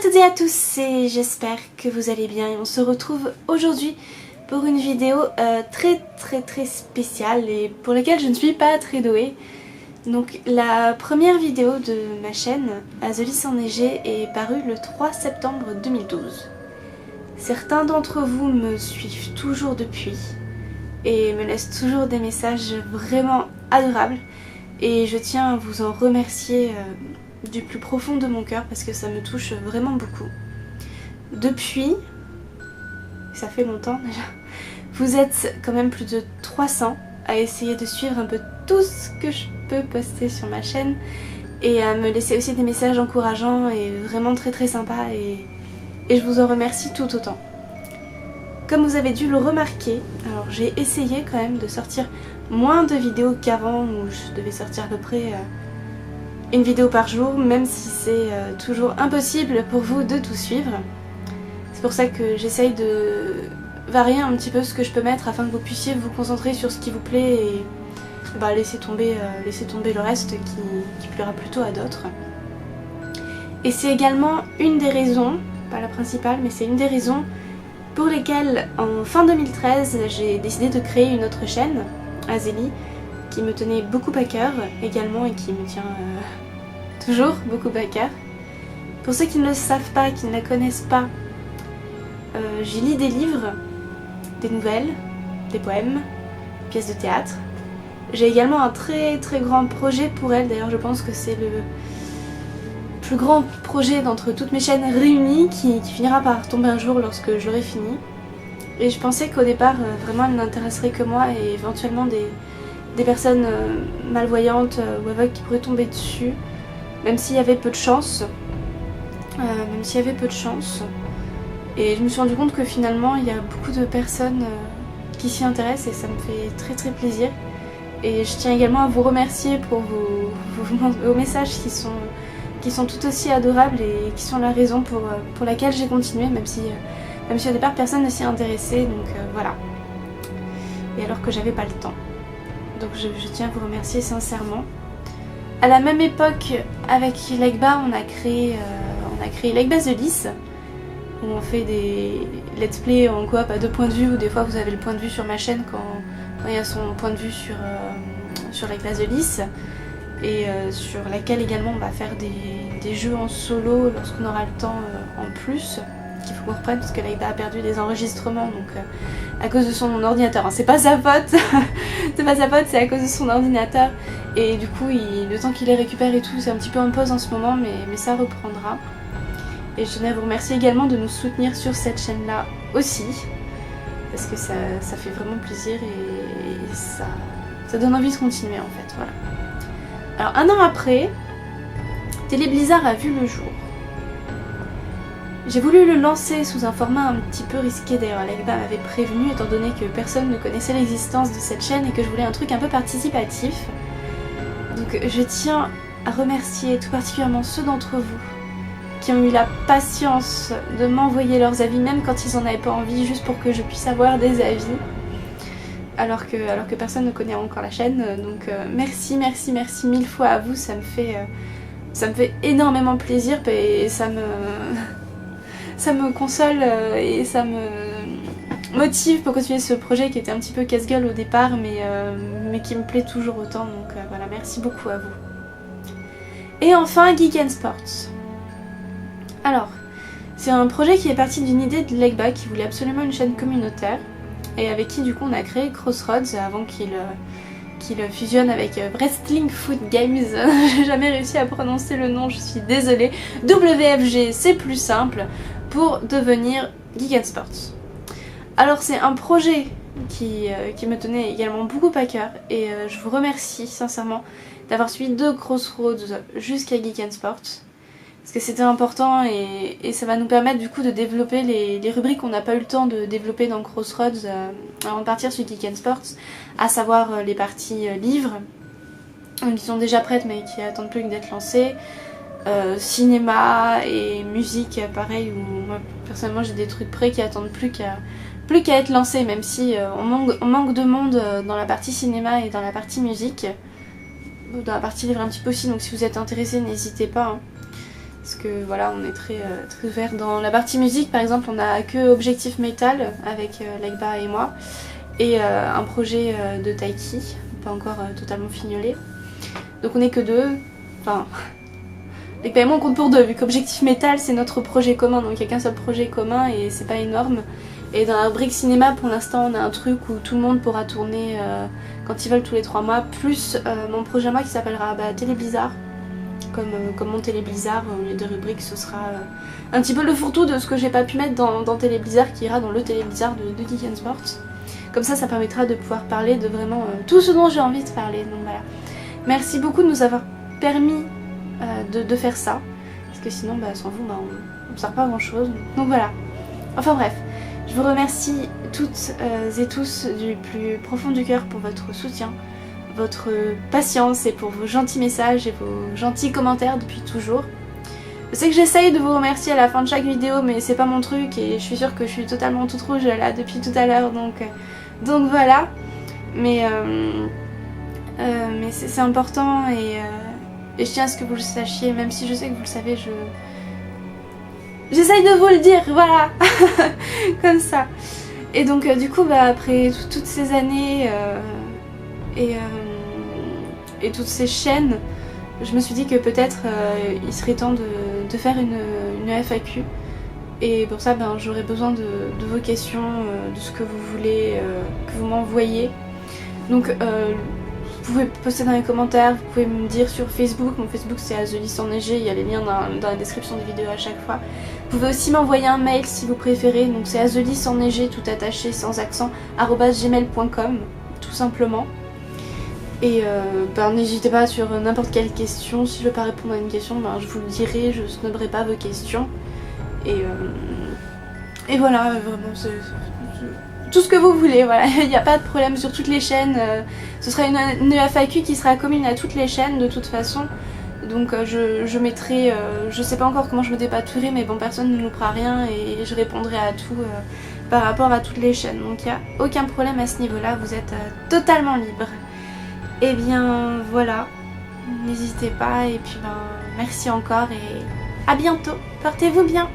toutes et à tous et j'espère que vous allez bien et on se retrouve aujourd'hui pour une vidéo très spéciale et pour laquelle je ne suis pas très douée. Donc la première vidéo de ma chaîne, A The Lys Enneigé, est parue le 3 septembre 2012. Certains d'entre vous me suivent toujours depuis et me laissent toujours des messages vraiment adorables et je tiens à vous en remercier du plus profond de mon cœur parce que ça me touche vraiment beaucoup. Depuis, ça fait longtemps déjà, vous êtes quand même plus de 300 à essayer de suivre un peu tout ce que je peux poster sur ma chaîne et à me laisser aussi des messages encourageants et vraiment très sympas et je vous en remercie tout autant. Comme vous avez dû le remarquer, alors j'ai essayé quand même de sortir moins de vidéos qu'avant où je devais sortir à peu près une vidéo par jour, même si c'est toujours impossible pour vous de tout suivre. C'est pour ça que j'essaye de varier un petit peu ce que je peux mettre afin que vous puissiez vous concentrer sur ce qui vous plaît et laisser tomber le reste qui plaira plutôt à d'autres. Et c'est également une des raisons, pas la principale, mais c'est une des raisons pour lesquelles en fin 2013 j'ai décidé de créer une autre chaîne, Azélie, qui me tenait beaucoup à cœur également et qui me tient toujours beaucoup à cœur. Pour ceux qui ne le savent pas, qui ne la connaissent pas, j'y lis des livres, des nouvelles, des poèmes, des pièces de théâtre. J'ai également un très grand projet pour elle, d'ailleurs je pense que c'est le plus grand projet d'entre toutes mes chaînes réunies qui finira par tomber un jour lorsque je l'aurai fini. Et je pensais qu'au départ vraiment elle n'intéresserait que moi et éventuellement des personnes malvoyantes ou aveugles qui pourraient tomber dessus, même s'il y avait peu de chance. Et je me suis rendu compte que finalement il y a beaucoup de personnes qui s'y intéressent et ça me fait très plaisir. Et je tiens également à vous remercier pour vos messages qui sont tout aussi adorables et qui sont la raison pour laquelle j'ai continué, même si au départ personne ne s'y intéressait, donc voilà. Et alors que j'avais pas le temps. Donc je tiens à vous remercier sincèrement. À la même époque, avec Legba, on a créé Legba The Lys, où on fait des let's play en coop à 2 points de vue, ou des fois vous avez le point de vue sur ma chaîne quand il y a son point de vue sur Legba The Lys, et sur laquelle également on va faire des jeux en solo lorsqu'on aura le temps en plus, qu'il faut qu'on reprenne parce que Legba a perdu des enregistrements, donc à cause de son ordinateur, hein. C'est pas sa faute, c'est à cause de son ordinateur, et du coup le temps qu'il les récupère et tout, c'est un petit peu en pause en ce moment, mais ça reprendra. Et je tenais à vous remercier également de nous soutenir sur cette chaîne là aussi, parce que ça fait vraiment plaisir et ça donne envie de continuer en fait, voilà. Alors un an après, Télé Blizzard a vu le jour. J'ai voulu le lancer sous un format un petit peu risqué, d'ailleurs Legba m'avait prévenu étant donné que personne ne connaissait l'existence de cette chaîne et que je voulais un truc un peu participatif. Donc je tiens à remercier tout particulièrement ceux d'entre vous qui ont eu la patience de m'envoyer leurs avis, même quand ils en avaient pas envie, juste pour que je puisse avoir des avis, alors que personne ne connaît encore la chaîne. Donc merci mille fois à vous, ça me fait énormément plaisir et ça me console et ça me motive pour continuer ce projet qui était un petit peu casse-gueule au départ, mais qui me plaît toujours autant, donc voilà, merci beaucoup à vous. Et enfin, Geek & Sports. Alors, c'est un projet qui est parti d'une idée de Legba qui voulait absolument une chaîne communautaire et avec qui du coup on a créé Crossroads avant qu'il fusionne avec Wrestling Foot Games. J'ai jamais réussi à prononcer le nom, je suis désolée. WFG, c'est plus simple, pour devenir Geek & Sports. Alors c'est un projet qui me tenait également beaucoup à cœur et je vous remercie sincèrement d'avoir suivi de Crossroads jusqu'à Geek & Sports. Parce que c'était important et ça va nous permettre du coup de développer les rubriques qu'on n'a pas eu le temps de développer dans Crossroads avant de partir sur Geek & Sports, à savoir les parties livres qui sont déjà prêtes mais qui attendent plus que d'être lancées, cinéma et musique pareil, où moi personnellement j'ai des trucs prêts qui attendent plus qu'à être lancés, même si on manque de monde dans la partie cinéma et dans la partie musique, dans la partie livre un petit peu aussi, donc si vous êtes intéressés n'hésitez pas, hein. parce que voilà, on est très ouvert dans la partie musique. Par exemple, on a que Objectif Metal avec Legba et moi, et un projet de Taiki, pas encore totalement fignolé. Donc on est que deux, enfin Legba et moi on compte pour deux, vu qu'Objectif Metal c'est notre projet commun, donc il n'y a qu'un seul projet commun et c'est pas énorme. Et dans la rubrique cinéma, pour l'instant, on a un truc où tout le monde pourra tourner quand ils veulent tous les 3 mois, plus mon projet à moi qui s'appellera Télé Blizzard. Comme mon Télé Blizzard, les 2 rubriques, ce sera un petit peu le fourre-tout de ce que j'ai pas pu mettre dans Télé Blizzard, qui ira dans le Télé Blizzard de Geek & Sport. Comme ça permettra de pouvoir parler de vraiment tout ce dont j'ai envie de parler. Donc voilà. Merci beaucoup de nous avoir permis de faire ça, parce que sinon, sans vous, on ne sert pas à grand chose. Donc voilà. Enfin bref. Je vous remercie toutes et tous du plus profond du cœur pour votre soutien, votre patience et pour vos gentils messages et vos gentils commentaires depuis toujours. Je sais que j'essaye de vous remercier à la fin de chaque vidéo, mais c'est pas mon truc et je suis sûre que je suis totalement toute rouge là depuis tout à l'heure, donc voilà. Mais c'est important et je tiens à ce que vous le sachiez, même si je sais que vous le savez, j'essaye de vous le dire, voilà. Comme ça. Et donc du coup après toutes ces années et toutes ces chaînes, je me suis dit que peut-être il serait temps de faire une FAQ. Et pour ça j'aurais besoin de vos questions, de ce que vous voulez que vous m'envoyez. Donc vous pouvez poster dans les commentaires, vous pouvez me dire sur Facebook, mon Facebook c'est Azelis Enneigé, il y a les liens dans la description des vidéos à chaque fois. Vous pouvez aussi m'envoyer un mail si vous préférez, donc c'est azelisenneigé tout attaché sans accent @gmail.com tout simplement. Et n'hésitez pas sur n'importe quelle question, si je ne veux pas répondre à une question, je vous le dirai, je ne snobberai pas vos questions. Et voilà, vraiment c'est tout ce que vous voulez, voilà, il n'y a pas de problème sur toutes les chaînes. Ce sera une FAQ qui sera commune à toutes les chaînes de toute façon. Donc je mettrai, je sais pas encore comment je me dépatouillerai, mais bon, personne ne nous fera rien et je répondrai à tout par rapport à toutes les chaînes. Donc il n'y a aucun problème à ce niveau-là, vous êtes totalement libre. Et bien voilà, n'hésitez pas et puis merci encore et à bientôt, portez-vous bien.